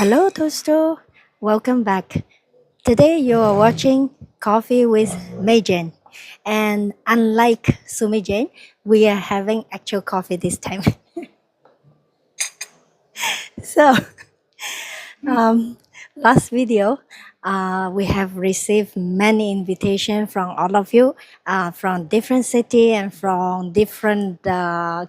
Hello, Toaster. Welcome back. Today you are watching Coffee with Meijin. And unlike Sumi Jane, we are having actual coffee this time. So, um, last video, we have received many invitations from all of you from different city and from different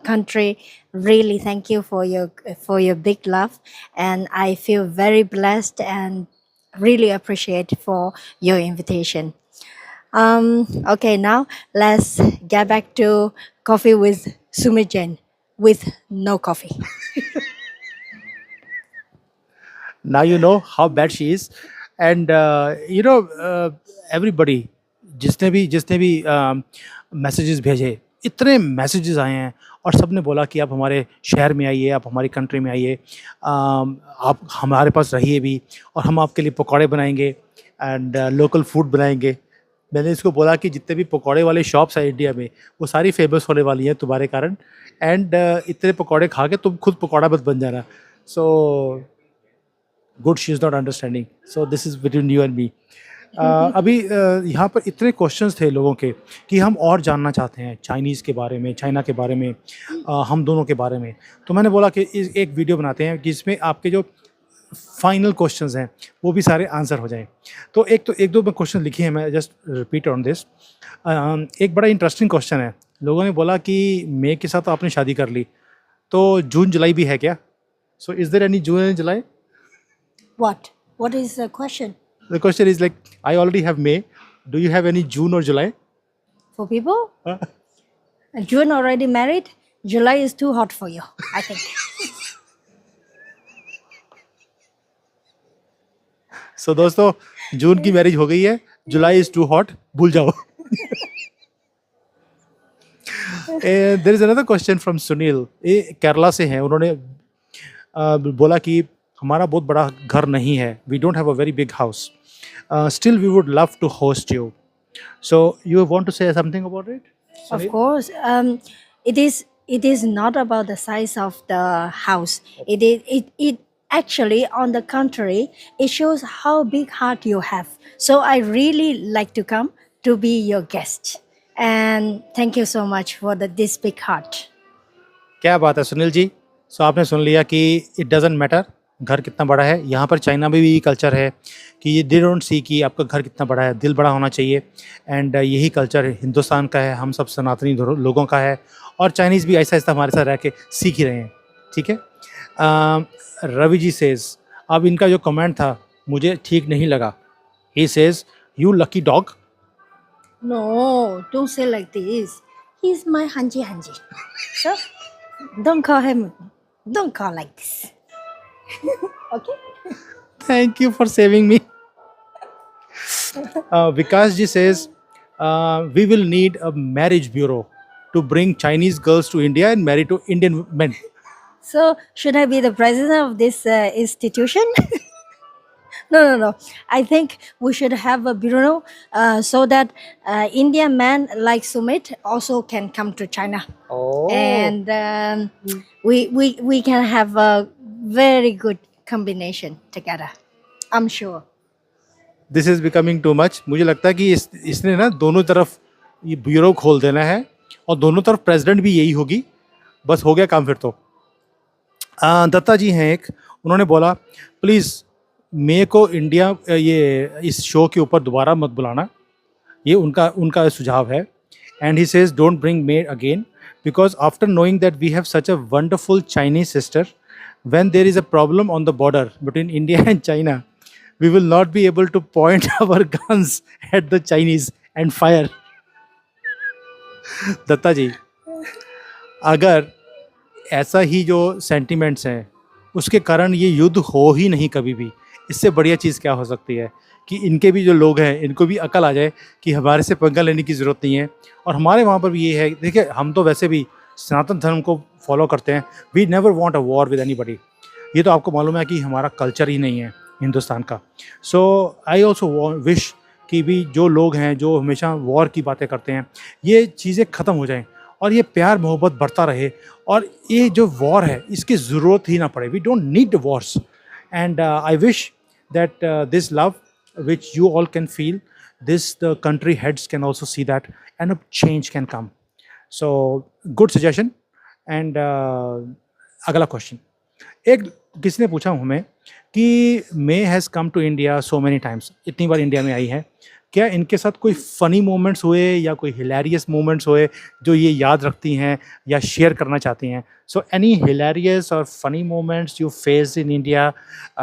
country. Really, thank you for your big love, and I feel very blessed and really appreciate for your invitation. Okay, now let's get back to coffee with Sumijen with no coffee. Now you know how bad she is. And everybody, जिसने भी messages भेजे, इतने messages आए हैं और सब ने बोला कि आप हमारे शहर में आइए, आप हमारी कंट्री में आइए, आप हमारे पास रहिए भी और हम आपके लिए पकौड़े बनाएंगे एंड लोकल फूड बनाएंगे। मैंने इसको बोला कि जितने भी पकौड़े वाले शॉप्स हैं इंडिया में, वो सारी फेमस होने वाली हैं तुम्हारे कारण। एंड इतने पकौड़े खा के तुम खुद पकौड़ा मत बन जाना। So good, she is not understanding, so this is between you and me. अभी यहाँ पर इतने क्वेश्चंस थे लोगों के कि हम और जानना चाहते हैं चाइनीज़ के बारे में, चाइना के बारे में, हम दोनों के बारे में। तो मैंने बोला कि एक वीडियो बनाते हैं जिसमें आपके जो फाइनल क्वेश्चंस हैं वो भी सारे आंसर हो जाएं। तो एक दो मैं क्वेश्चन लिखे हैं, मैं जस्ट रिपीट ऑन दिस। एक बड़ा इंटरेस्टिंग क्वेश्चन है। लोगों ने बोला कि मई के साथ आपने शादी कर ली, तो जून जुलाई भी है क्या? So is there any June and July? What? What is the question? The question is like, I already have May. Do you have any June or July? For people? Huh? June already married. July is too hot for you, I think. So दोस्तों, जून की marriage हो गई है, जुलाई is to hot, भूल जाओ। There is another question from Sunil, ये केरला से हैं। उन्होंने बोला कि हमारा बहुत बड़ा घर नहीं है, we don't have a very big house, still we would love to host you. So you want to say something about it? Of course, it is not about the size of the house. It actually, on the contrary, it shows how big heart you have. So I really like to come to be your guest, and thank you so much for this big heart. क्या बात है सुनील जी। सो आपने सुन लिया कि it doesn't matter घर कितना बड़ा है। यहाँ पर चाइना में भी कल्चर है कि ये दे डोंट सी कि आपका घर कितना बड़ा है, दिल बड़ा होना चाहिए। एंड यही कल्चर हिंदुस्तान का है, हम सब सनातनी लोगों का है, और चाइनीज़ भी ऐसा ऐसा हमारे साथ रह के सीख ही रहे हैं। ठीक है। रवि जी सेज, अब इनका जो कमेंट था मुझे ठीक नहीं लगा। He says, you lucky dog. No, don't say like this. He's my hanji hanji. So don't call him. Don't call like this. Okay. Thank you for saving me. Vikas ji says, we will need a marriage bureau to bring Chinese girls to India and marry to Indian men. So should I be the president of this institution? No. I think we should have a bureau so that Indian men like Sumit also can come to China. Oh. And we can have a very good combination together. I'm sure. This is becoming too much. मुझे लगता है कि इसने ना दोनों तरफ ये bureau खोल देना है और दोनों तरफ प्रेसिडेंट भी यही होगी। बस हो गया काम फिर तो। दत्ता जी हैं एक, उन्होंने बोला प्लीज़ मे को इंडिया ये इस शो के ऊपर दोबारा मत बुलाना, ये उनका सुझाव है। And he says don't bring me again because after knowing that we have such a wonderful Chinese sister, when there is a problem on the border between India and China, we will not be able to point our guns at the Chinese and fire. Datta ji, अगर ऐसा ही जो sentiments हैं उसके कारण ये युद्ध हो ही नहीं कभी भी, इससे बढ़िया चीज़ क्या हो सकती है कि इनके भी जो लोग हैं इनको भी अकल आ जाए कि हमारे से पंगा लेने की ज़रूरत नहीं है। और हमारे वहाँ पर भी ये है, देखिए हम तो वैसे भी सनातन धर्म को फॉलो करते हैं, we never want a war with anybody. ये तो आपको मालूम है कि हमारा कल्चर ही नहीं है हिंदुस्तान का। सो आई ऑल्सो विश कि भी जो लोग हैं जो हमेशा वॉर की बातें करते हैं, ये चीज़ें ख़त्म हो जाएं और ये प्यार मोहब्बत बढ़ता रहे, और ये जो वॉर है इसकी ज़रूरत ही ना पड़े। We don't need wars. And I wish that this love which you all can feel, this the country heads can also see that, and a change can come. So good suggestion. And अगला question, एक किसी ने पूछा हमें कि May has come to India so many times, इतनी बार India में आई है, क्या इनके साथ कोई फ़नी मोमेंट्स हुए या कोई हिलेरियस मोमेंट्स हुए जो ये याद रखती हैं या शेयर करना चाहती हैं? सो एनी हिलेरियस और funny moments you faced in India,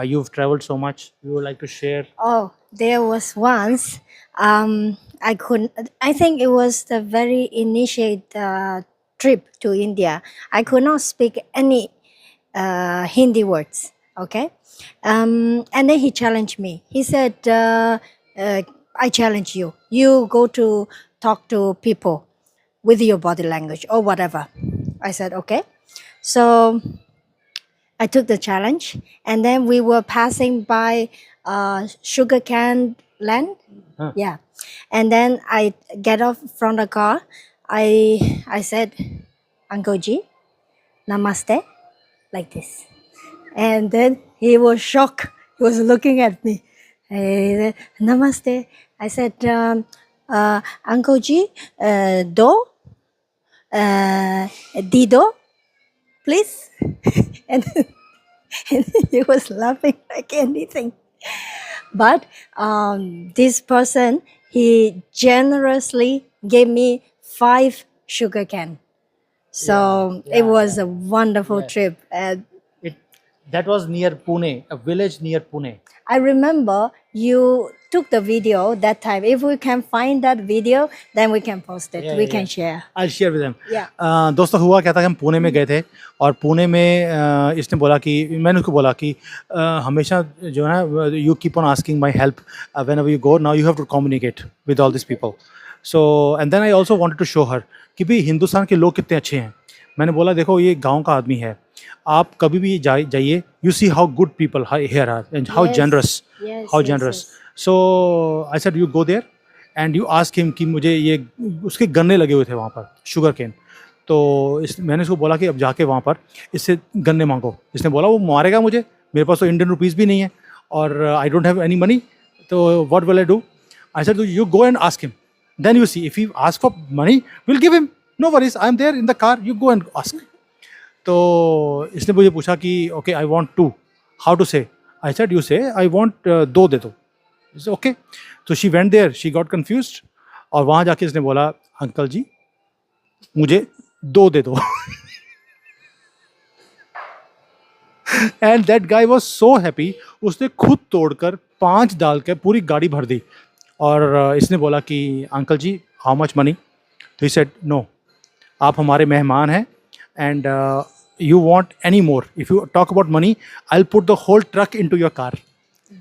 you have travelled so much, you would like to share? Oh, there was once. I couldn't. I think it was the very initiate trip to India. I could not speak any Hindi words. Okay, and then he challenged me. He said, "I challenge you. You go to talk to people with your body language or whatever." I said, "Okay." So I took the challenge, and then we were passing by sugarcane land. Huh. Yeah, and then I get off from the car. I said, "Uncle Ji, namaste," like this, and then he was shocked. He was looking at me. He said, "Namaste." I said, "Uncle Ji, do, dido, please," and and he was laughing like anything. But this person, he generously gave me 5 sugar cane. So Yeah, it was a wonderful Yeah. trip. And It, that was near Pune, a village near Pune. I remember you took the video that time. If we can find that video, then we can post it. Yeah, We yeah, can yeah. share. I'll share with them. Yeah. दोस्तों हुआ क्या था कि हम पुणे में गए थे, और पुणे में इसने बोला कि, मैंने उसको बोला कि हमेशा जो है you keep on asking my help whenever you go, now you have to communicate with all this people. So and then I also wanted to show her कि भाई हिंदुस्तान के लोग कितने अच्छे हैं. मैंने बोला देखो ये गांव का आदमी है, आप कभी भी जाइए, you see how good people here are and how Yes. Generous, Yes. How yes, generous. yes. So I said you go there and you ask him कि मुझे ये, उसके गन्ने लगे हुए थे वहाँ पर, शुगर केन. तो मैंने उसको बोला कि अब जाके वहाँ पर इससे गन्ने मांगो. इसने बोला वो मारेगा मुझे, मेरे पास तो इंडियन रुपीज़ भी नहीं है और I don't have any money, तो what will I do? I said you go and ask him, then you see if he ask for money will give him, no worries, I am there in the car, you go and ask. तो इसने मुझे पूछा कि okay I want to, how to say? I said you से I want 2 दे दो. Okay. तो she went there, she got confused, और वहाँ जाके इसने बोला अंकल जी मुझे 2 दे दो. And that guy was so happy, उसने खुद तोड़कर 5 डाल के पूरी गाड़ी भर दी. और इसने बोला कि uncle ji how much money? तो ही सेड नो, आप हमारे मेहमान हैं and you want any more, if you talk about money I'll put the whole truck into your car.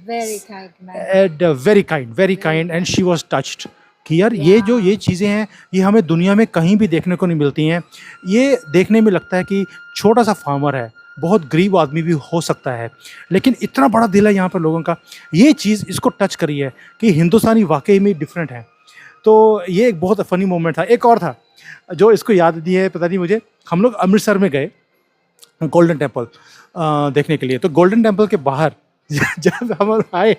Very kind man. And very kind and she was touched कि यार ये जो ये चीज़ें हैं ये हमें दुनिया में कहीं भी देखने को नहीं मिलती हैं. ये देखने में लगता है कि छोटा सा फार्मर है, बहुत गरीब आदमी भी हो सकता है, लेकिन इतना बड़ा दिल है यहाँ पर लोगों का. ये चीज़ इसको टच करी है कि हिंदुस्तानी वाकई में डिफरेंट है. तो ये एक बहुत फ़नी मोमेंट था. एक और था जो इसको याद नहीं है, पता नहीं मुझे. हम लोग अमृतसर में गए गोल्डन टेम्पल देखने के लिए. तो गोल्डन टेम्पल के बाहर जब हम आए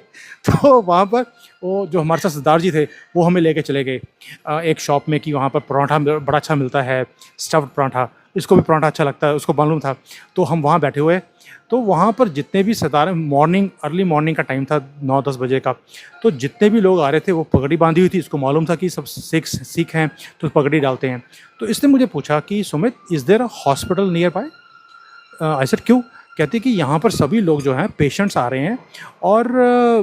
तो वहाँ पर वो जो हमारे साथ सरदार जी थे वो हमें लेके चले गए एक शॉप में कि वहाँ पर पराठा बड़ा अच्छा मिलता है, स्टफ्ड पराठा. इसको भी पराठा अच्छा लगता है, उसको मालूम था. तो हम वहाँ बैठे हुए, तो वहाँ पर जितने भी सरदार, मॉर्निंग अर्ली मॉर्निंग का टाइम था 9-10 बजे का, तो जितने भी लोग आ रहे थे वो पगड़ी बांधी हुई थी. इसको मालूम था कि सब सिख हैं तो पगड़ी डालते हैं. तो इसने मुझे पूछा कि Sumit is there a hospital nearby? I said क्यों? कहते कि यहाँ पर सभी लोग जो हैं पेशेंट्स आ रहे हैं और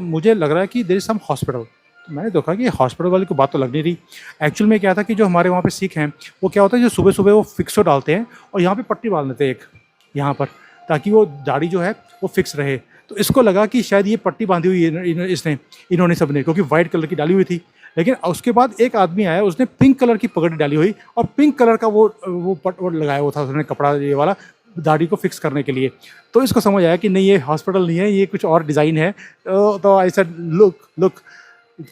मुझे लग रहा है कि देयर इज़ सम हॉस्पिटल. तो मैंने देखा कि हॉस्पिटल वाली को बात तो लग नहीं रही. एक्चुअल में क्या था कि जो हमारे वहाँ पे सिख हैं वो क्या होता है, जो सुबह सुबह वो फिक्सो डालते हैं और यहाँ पे पट्टी बांध देते हैं एक यहाँ पर, ताकि वो दाढ़ी जो है वो फिक्स रहे. तो इसको लगा कि शायद ये पट्टी बांधी हुई इन्होंने सबने, क्योंकि वाइट कलर की डाली हुई थी. लेकिन उसके बाद एक आदमी आया, उसने पिंक कलर की पगड़ी डाली हुई और पिंक कलर का वो लगाया हुआ था उसने कपड़ा, ये वाला दाढ़ी को फिक्स करने के लिए. तो इसको समझ आया कि नहीं ये हॉस्पिटल नहीं है, ये कुछ और डिज़ाइन है. तो आई सेड लुक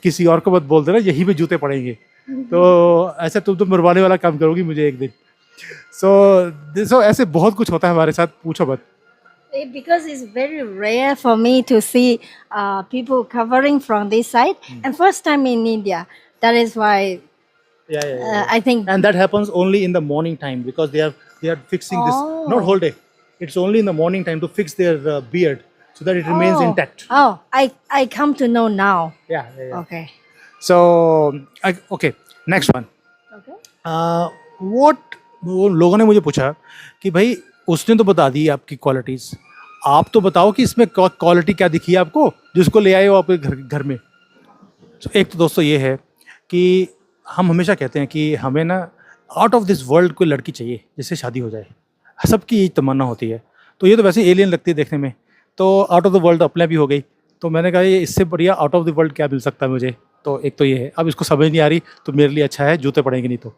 किसी और को मत बोल देना, यहीं पे जूते पड़ेंगे. तो ऐसा तुम तो मरवाने वाला काम करोगी मुझे एक दिन. सो ऐसे बहुत कुछ होता है हमारे साथ, पूछो मत. Because it's very rare for me to see people covering from this side, and first time in India. That is why I think. And that happens only in the morning time because they are fixing this not Oh. whole day. It's only in the morning time to fix their beard so that it remains Oh. intact. Oh, I come to know now. Yeah. Okay. So okay, next one. Okay. What वो लोगों ने मुझे पूछा कि भाई उसने तो बता दी आपकी क्वालिटीज, आप तो बताओ कि इसमें क्वालिटी क्या दिखी है आपको जिसको ले आए हो आपके घर घर में. तो एक तो दोस्तों ये है कि हम हमेशा कहते हैं कि हमें ना आउट ऑफ दिस वर्ल्ड कोई लड़की चाहिए जिससे शादी हो जाए, सबकी यही तमन्ना होती है. तो ये तो वैसे एलियन लगती है देखने में, तो आउट ऑफ द वर्ल्ड अपने भी हो गई. तो मैंने कहा ये इससे बढ़िया आउट ऑफ द वर्ल्ड क्या मिल सकता है मुझे. तो एक तो ये है, अब इसको समझ नहीं आ रही तो मेरे लिए अच्छा है जूते पड़ेंगे नहीं तो.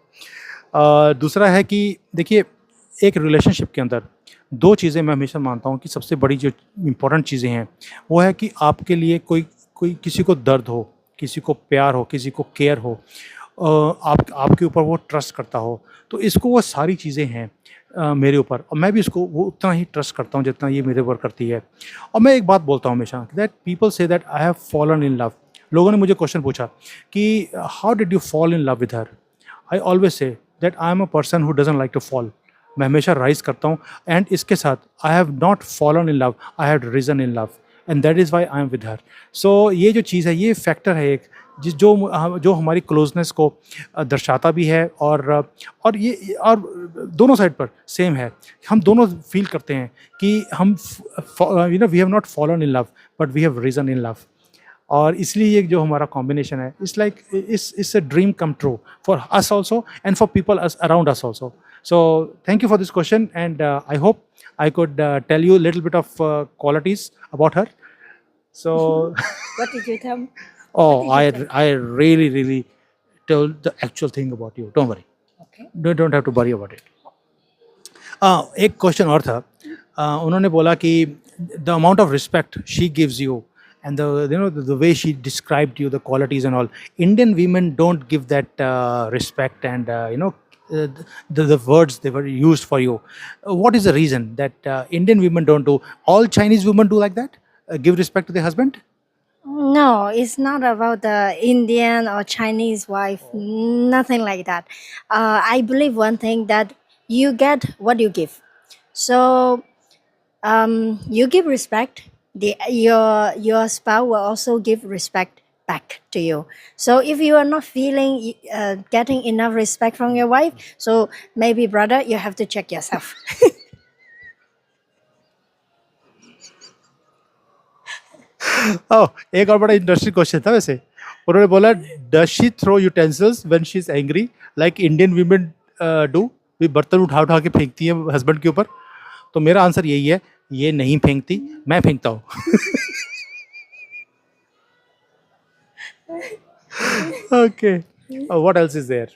दूसरा है कि देखिए एक रिलेशनशिप के अंदर दो चीज़ें मैं हमेशा मानता हूँ कि सबसे बड़ी जो इम्पोर्टेंट चीज़ें हैं वो है कि आपके लिए कोई कोई किसी को दर्द हो, किसी को प्यार हो, किसी को केयर हो, आपके ऊपर वो ट्रस्ट करता हो. तो इसको वो सारी चीज़ें हैं मेरे ऊपर, और मैं भी इसको वो उतना ही ट्रस्ट करता हूँ जितना ये मेरे ऊपर करती है. और मैं एक बात बोलता हूँ हमेशा दैट पीपल से that I have fallen in love. लोगों ने मुझे क्वेश्चन पूछा कि how did you fall in love with her. I always say that I am a person who doesn't like to fall. मैं हमेशा राइज करता हूँ, एंड इसके साथ I have not fallen in love, I have risen in love, and that is why I am with her. So ये जो चीज़ है ये फैक्टर है एक जो हमारी क्लोजनेस को दर्शाता भी है, और ये और दोनों साइड पर सेम है. हम दोनों फील करते हैं कि हम we have not fallen in love but we have risen in love. और इसलिए ये जो हमारा कॉम्बिनेशन है it's like it's a dream come true for us also and for people around us also. So thank you for this question, and I hope I could tell you a little bit of qualities about her. So, What did you tell me? oh, What did you I really told the actual thing about you. Don't worry. Okay. Don't have to worry about it. एक question और था. उन्होंने बोला कि the amount of respect she gives you and the way she described you, the qualities and all. Indian women don't give that respect and the words they were used for you. What is the reason that Indian women don't do? All Chinese women do like that? Give respect to their husband? No, it's not about the Indian or Chinese wife. Nothing like that. I believe one thing that you get what you give. So you give respect. Your spouse will also give respect back to you. So if you are not feeling getting enough respect from your wife, so maybe brother, you have to check yourself. Oh, एक और बड़ा interesting question था वैसे. उन्होंने बोला does she throw utensils when she is angry like Indian women do. भी बर्तन उठा उठा के फेंकती है हस्बैंड के ऊपर. तो मेरा आंसर यही है, ये नहीं फेंकती, मैं फेंकता हूँ. Okay. What else is there?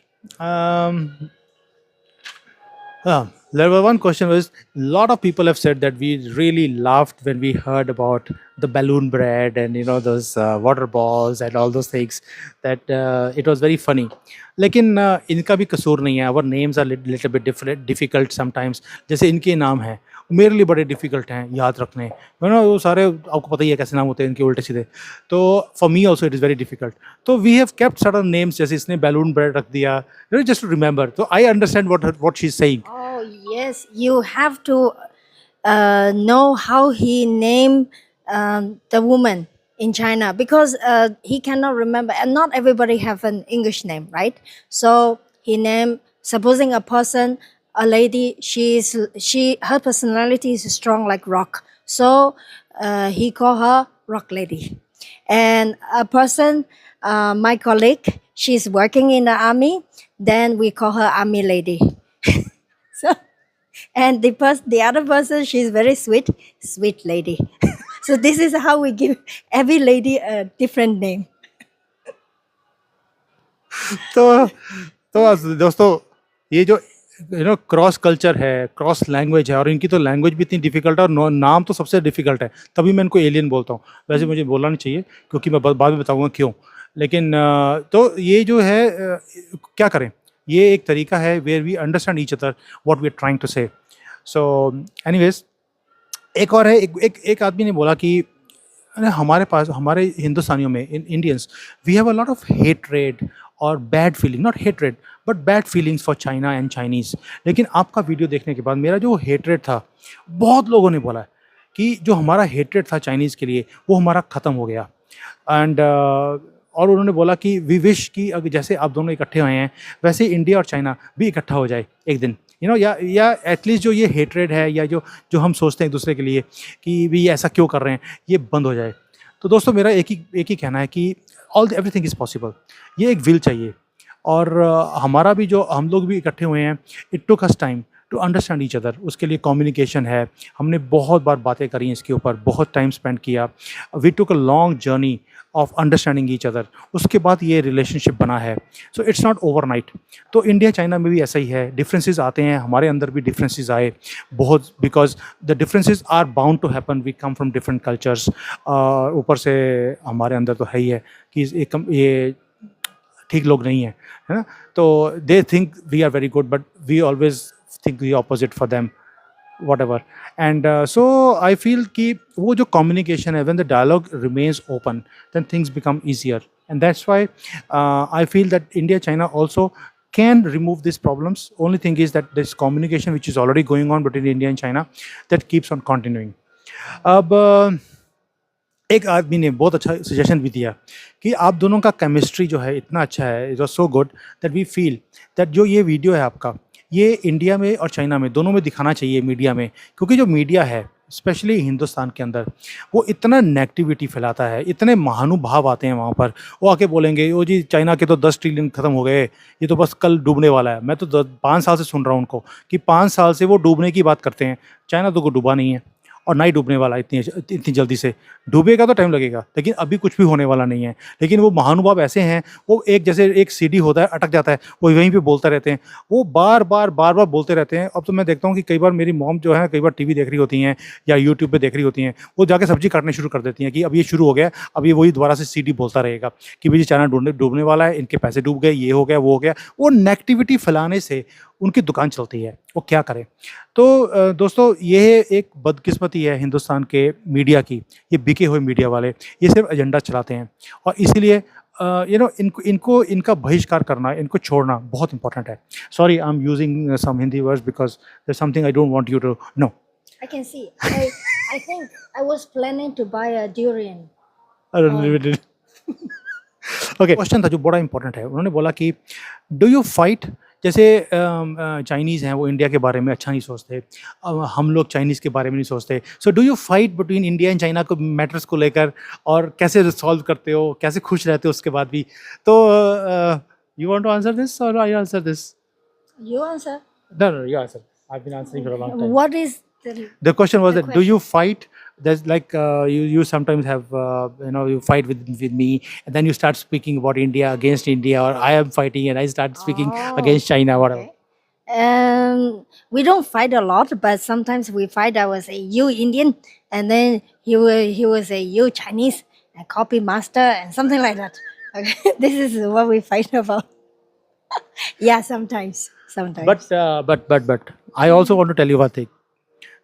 There was one question was a lot of people have said that we really laughed when we heard about the balloon bread and those water balls and all those things, that it was very funny. लेकिन इनका भी कसूर नहीं है. Our names are little bit difficult sometimes. जैसे इनके नाम हैं मेरे लिए बड़े डिफिकल्ट हैं याद रखने, वो सारे आपको पता ही है कैसे नाम होते हैं इनके उल्टे सीधे. तो for me also it is very difficult. तो we have kept certain names, जैसे इसने बैलून ब्रेड रख दिया, जस्ट टू रिमेंबर. तो I understand what she is saying. Oh yes, you have to know how he named the woman in China, because he cannot remember, and not everybody have an English name, right? So he named, supposing a person, a lady, her personality is strong like rock, so he call her rock lady. And a person, my colleague, she's working in the army, then we call her army lady. So, and the other person, she's very sweet lady. So this is how we give every lady a different name. तो दोस्तों ये जो cross culture है, cross language है, और इनकी तो language भी इतनी डिफिकल्ट है और नाम तो सबसे डिफिकल्ट है, तभी मैं इनको एलियन बोलता हूँ. वैसे मुझे बोलना नहीं चाहिए क्योंकि मैं बाद में बताऊँगा क्यों. लेकिन तो ये जो है क्या करें, ये एक तरीका है where we understand each other what we are trying to say. So anyways एक और है, एक आदमी ने बोला कि अरे हमारे पास, हमारे हिंदुस्तानियों में, Indians, we have a lot of hatred और bad feeling, not hatred but bad feelings for China and Chinese. लेकिन आपका वीडियो देखने के बाद मेरा जो हेट्रेड था, बहुत लोगों ने बोला कि जो हमारा हेट्रेड था चाइनीज़ के लिए वो हमारा ख़त्म हो गया। एंड और उन्होंने बोला कि वी विश कि अगर जैसे आप दोनों इकट्ठे हुए हैं वैसे इंडिया और चाइना भी इकट्ठा हो जाए एक दिन, या एटलीस्ट जो ये हेट्रेड है या जो जो हम सोचते हैं एक दूसरे के लिए कि भी ये ऐसा क्यों कर रहे हैं, ये बंद हो जाए। तो दोस्तों मेरा एक ही कहना है कि एवरीथिंग इज़ पॉसिबल। ये एक विल चाहिए। और हमारा भी जो हम लोग भी इकट्ठे हुए हैं, it took us time to understand each other. उसके लिए कम्युनिकेशन है, हमने बहुत बार बातें करी इसके ऊपर, बहुत टाइम स्पेंड किया। We took a long journey of understanding each other, उसके बाद ये रिलेशनशिप बना है। So it's not overnight. तो इंडिया चाइना में भी ऐसा ही है, डिफरेंसेस आते हैं, हमारे अंदर भी डिफरेंसेस आए बहुत, because the differences are bound to happen, we come from different cultures. ऊपर से हमारे अंदर तो है ही है कि ये ठीक लोग नहीं हैं, है ना। तो they think we are very good but we always think the opposite for them, whatever. And so I feel कि वो जो कम्युनिकेशन है, when the dialogue remains open then things become easier. And that's why I feel that India China also can remove these problems. Only thing is that this communication which is already going on between India and China, that keeps on continuing. अब एक आदमी ने बहुत अच्छा suggestion भी दिया कि आप दोनों का केमिस्ट्री जो है इतना अच्छा है, it was so good that we feel that जो ये वीडियो है आपका, ये इंडिया में और चाइना में दोनों में दिखाना चाहिए, मीडिया में। क्योंकि जो मीडिया है स्पेशली हिंदुस्तान के अंदर, वो इतना नेगेटिविटी फैलाता है, इतने महानुभाव आते हैं वहाँ पर, वो आके बोलेंगे ओ जी चाइना के तो 10 ट्रिलियन ख़त्म हो गए, ये तो बस कल डूबने वाला है। मैं तो 5 साल से सुन रहा हूँ उनको कि 5 साल से वो डूबने की बात करते हैं। चाइना तो को डूबा नहीं है और ना ही डूबने वाला इतनी जल्दी से। डूबेगा तो टाइम लगेगा, लेकिन अभी कुछ भी होने वाला नहीं है। लेकिन वो महानुभाव ऐसे हैं, वो एक जैसे एक सीडी होता है, अटक जाता है, वो वहीं पे बोलते रहते हैं, वो बार बार बोलते रहते हैं। अब तो मैं देखता हूँ कि कई बार मेरी मॉम जो है, कई बार टीवी देख रही होती हैं या यूट्यूब पे देख रही होती हैं, वो जाके सब्जी काटने शुरू कर देती हैं कि अब ये शुरू हो गया, अब ये वही दोबारा से सीडी बोलता रहेगा कि भाई चाइना डूबने वाला है, इनके पैसे डूब गए, ये हो गया, वो हो गया। वो नेगेटिविटी फैलाने से उनकी दुकान चलती है, वो क्या करें। तो दोस्तों ये एक बदकिस्मती है हिंदुस्तान के मीडिया की, ये बिके हुए मीडिया वाले, ये सिर्फ एजेंडा चलाते हैं। और इसीलिए इनको इनका बहिष्कार करना, इनको छोड़ना बहुत इंपॉर्टेंट है। Sorry I am using some Hindi words because there something I don't want you to know. I can see. I think I was planning to buy a durian. Okay, question था जो बड़ा इंपॉर्टेंट है। उन्होंने बोला कि do you fight, जैसे Chinese हैं वो इंडिया के बारे में अच्छा नहीं सोचते, हम लोग चाइनीज़ के बारे में नहीं सोचते। So do you fight between India and China को मैटर्स को लेकर, और कैसे सॉल्व करते हो, कैसे खुश रहते हो उसके बाद भी। तो you want to answer this और I answer this? You answer. No, you answer. I've been answering for a long time. What is The question was the that do you fight? There's like you sometimes have you fight with me, and then you start speaking about India against India, or I am fighting and I start speaking against China, whatever. Okay. We don't fight a lot, but sometimes we fight. I will say you Indian, and then he will say you Chinese, and copy master, and something like that. Okay, this is what we fight about. Yeah, sometimes. But I also want to tell you one thing.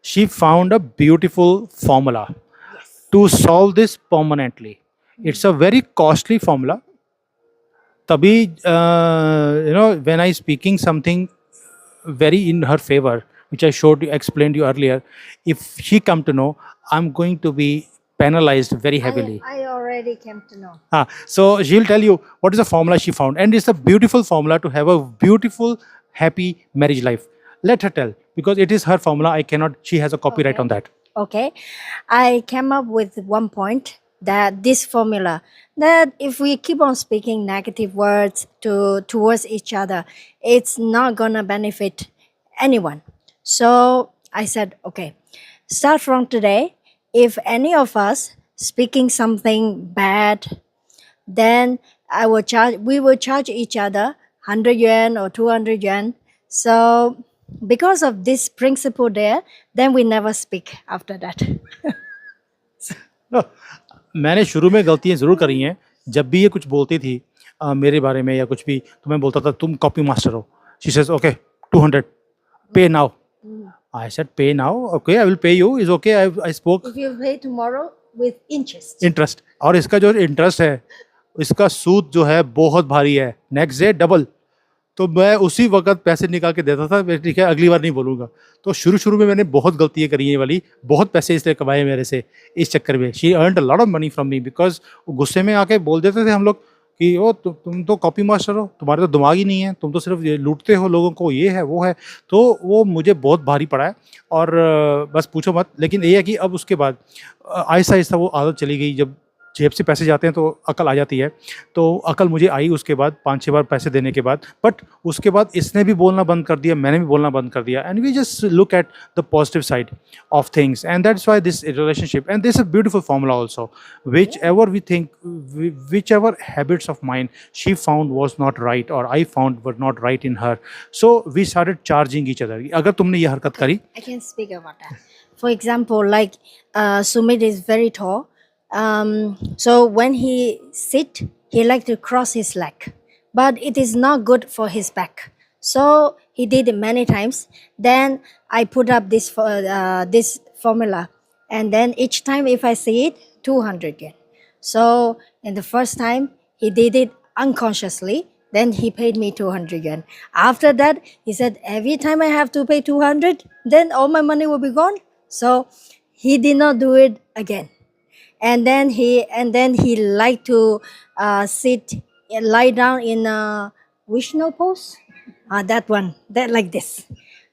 She found a beautiful formula to solve this permanently. It's a very costly formula. तभी when I speaking something very in her favor, which I explained you earlier, if she come to know, I'm going to be penalized very heavily. I already came to know. So she'll tell you what is the formula she found, and it's a beautiful formula to have a beautiful, happy marriage life. Let her tell, because it is her formula. I cannot. She has a copyright on that. Okay, I came up with one point, that this formula, that if we keep on speaking negative words towards each other, it's not gonna benefit anyone. So I said, okay, start from today, if any of us speaking something bad, then we will charge each other 100 yuan or 200 yuan. So because of this principle there, then we never speak after that. No, मैंने शुरू में गलतियाँ ज़रूर करी हैं। जब भी ये कुछ बोलती थी मेरे बारे में या कुछ भी, तो मैं बोलता था तुम कॉपी मास्टर हो। शी सेज ओके 200 पे now, I said, pay now. Okay, I will pay you. Is okay. I spoke If you pay tomorrow with interest. interest. और इसका जो इंटरेस्ट है, इसका सूद जो है बहुत भारी है. Next day double. तो मैं उसी वक़्त पैसे निकाल के देता था, मैं ठीक है अगली बार नहीं बोलूँगा. तो शुरू-शुरू में मैंने बहुत गलतियाँ करी ये वाली, बहुत पैसे इसलिए कमाए मेरे से इस चक्कर में. She earned a lot of money from me because गुस्से में आके बोल देते थे हम लोग कि ओ तुम तो कॉपी मास्टर हो, तुम्हारे तो दिमाग ही नहीं है, तुम तो सिर्फ़ ये लूटते हो लोगों को, ये है, वो है. तो वो मुझे बहुत भारी पड़ा है और बस पूछो मत. लेकिन ये है कि अब उसके बाद आहिस्ता-आहिस्ता वो आदत चली गई. जब जेब से पैसे जाते हैं तो अकल आ जाती है. तो अकल मुझे आई उसके बाद 5-6 बार पैसे देने के बाद. बट उसके बाद इसने भी बोलना बंद कर दिया, मैंने भी बोलना बंद कर दिया. And we just look at the positive side of things and that's why this relationship and this a beautiful formula also. Whichever we think, whichever habits of mine she found was not right or I found were not right in her, so we started charging each other. अगर तुमने ये हरकत करी. I can speak about that. For example, like Sumit is very tall. So when he sit, he like to cross his leg, but it is not good for his back. So he did it many times. Then I put up this formula, and then each time if I see it, 200 yen. So in the first time he did it unconsciously. Then he paid me 200 yen. After that, he said, every time I have to pay 200, then all my money will be gone. So he did not do it again. And then he liked to lie down in a Vishnu pose. That one, that like this.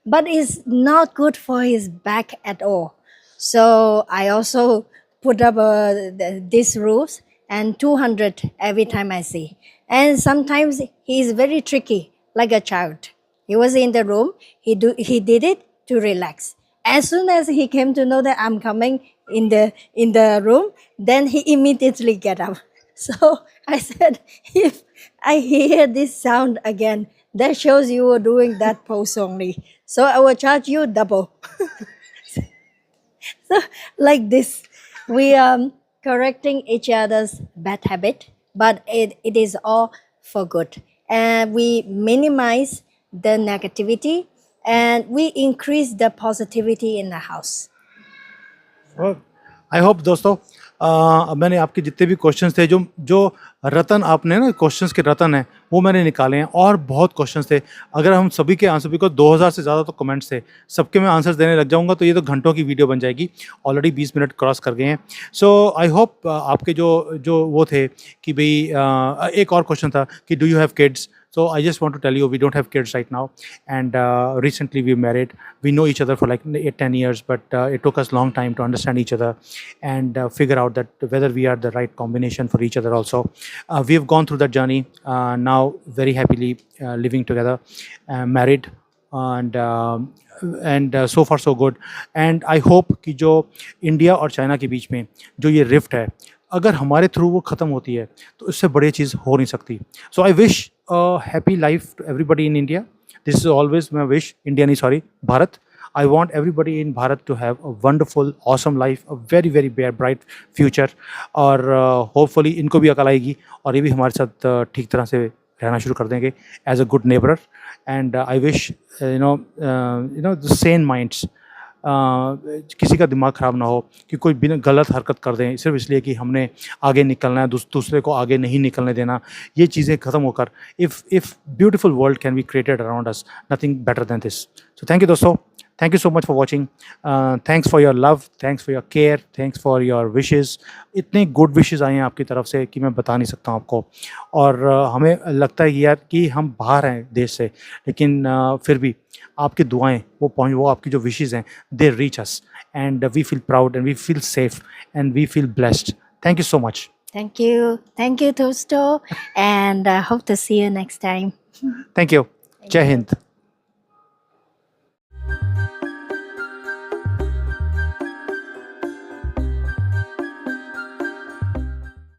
But it's not good for his back at all. So I also put up these rules and 200 every time I see. And sometimes he is very tricky, like a child. He was in the room. He did it to relax. As soon as he came to know that I'm coming in the room, then he immediately get up. So I said, if I hear this sound again, that shows you were doing that pose only. So I will charge you double. So like this, we are correcting each other's bad habit, but it is all for good. And we minimize the negativity and we increase the positivity in the house. I hope दोस्तों मैंने आपके जितने भी questions थे, जो रतन आपने ना questions के रतन हैं वो मैंने निकाले हैं. और बहुत क्वेश्चंस थे. अगर हम सभी के आंसर, बिकॉज 2000 से ज़्यादा तो कमेंट्स थे, सबके मैं आंसर्स देने लग जाऊंगा तो ये तो घंटों की वीडियो बन जाएगी. ऑलरेडी 20 मिनट क्रॉस कर गए हैं. सो आई होप आपके जो वो थे कि भाई एक और क्वेश्चन था कि do you have kids. So I just want to tell you, we don't have kids right now, and recently we married. We know each other for like 8-10 years, but it took us long time to understand each other and figure out that whether we are the right combination for each other also. We have gone through that journey, now very happily living together, married, and so far so good. And I hope कि जो India और China के बीच में जो ये rift है, अगर हमारे थ्रू वो ख़त्म होती है तो इससे बड़ी चीज़ हो नहीं सकती. So I wish happy life to everybody in India. This is always my wish. India नहीं, sorry, Bharat. I want everybody in Bharat to have a wonderful, awesome life, a very, very bright future. और hopefully इनको भी अकल आएगी और ये भी हमारे साथ ठीक तरह से रहना शुरू कर देंगे as a good neighbor. And I wish the sane minds, किसी का दिमाग ख़राब ना हो कि कोई बिना गलत हरकत कर दें सिर्फ इसलिए कि हमने आगे निकलना है, दूसरे को आगे नहीं निकलने देना. ये चीज़ें ख़त्म होकर if beautiful world can be created around us, nothing better than this. So thank you दोस्तों. Thank you so much for watching. Thanks for your love, thanks for your care, thanks for your wishes. इतने good wishes आए हैं आपकी तरफ से कि मैं बता नहीं सकता हूँ आपको. और हमें लगता है यार कि हम बाहर हैं देश से, लेकिन फिर भी आपकी दुआएं वो आपकी जो विशेस हैं, they reach us and we feel proud and we feel safe and we feel blessed. Thank you so much. Thank you Tosto, and I hope to see you next time. Thank you. जय हिंद.